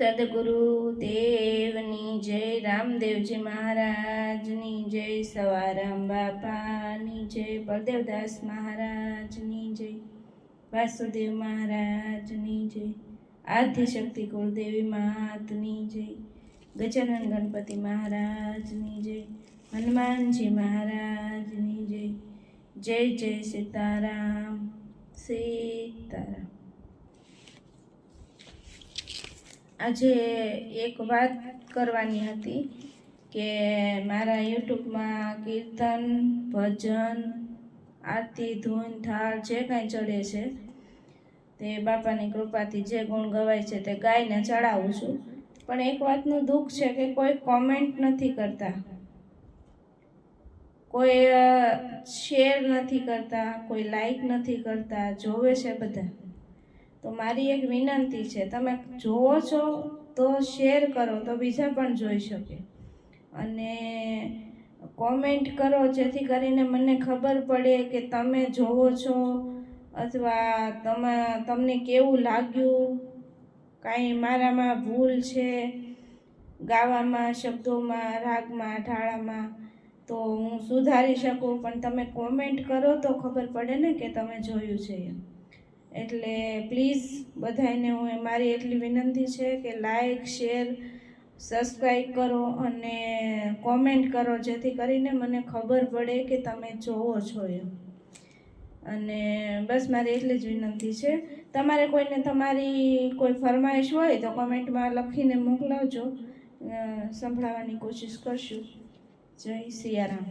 સદગુરુ દેવની જય, રામદેવજી મહારાજની જય, સવારામ બાપાની જય, બળદેવદાસ મહારાજની જય, વાસુદેવ મહારાજની જય, આદ્યશક્તિ કુળદેવી માતની જય, ગજાનન ગણપતિ મહારાજની જય, હનુમાનજી મહારાજની જય. જય જય સીતારામ. સીતારામ. આજે એક વાત કરવાની હતી કે મારા યુટ્યુબમાં કીર્તન, ભજન, આરતી, ધૂન, થાળ જે કાંઈ ચડે છે તે બાપાની કૃપાથી જે ગુણ ગવાય છે તે ગાઈને ચડાવું છું. પણ એક વાતનું દુઃખ છે કે કોઈ કોમેન્ટ નથી કરતા, કોઈ શેર નથી કરતા, કોઈ લાઈક નથી કરતા. જોવે છે બધા. તો મારી એક વિનંતી છે, તમે જોવો છો તો શેર કરો તો બીજા પણ જોઈ શકે, અને કોમેન્ટ કરો જેથી કરીને મને ખબર પડે કે તમે જોવો છો અથવા તમને કેવું લાગ્યું, કાંઈ મારામાં ભૂલ છે ગાવામાં, શબ્દોમાં, રાગમાં, ઢાળામાં, તો હું સુધારી શકું. પણ તમે કોમેન્ટ કરો તો ખબર પડે ને કે તમે જોયું છે એમ. એટલે પ્લીઝ બધાને મારી એટલી વિનંતી છે કે લાઈક, શેર, સબસ્ક્રાઈબ કરો અને કોમેન્ટ કરો જેથી કરીને મને ખબર પડે કે તમે જોવો છો એમ. અને બસ મારી એટલી જ વિનંતી છે. તમારે કોઈને તમારી કોઈ ફરમાઈશ હોય તો કોમેન્ટમાં લખીને મોકલાવજો, સંભળાવવાની કોશિશ કરશું. જય સિયારામ.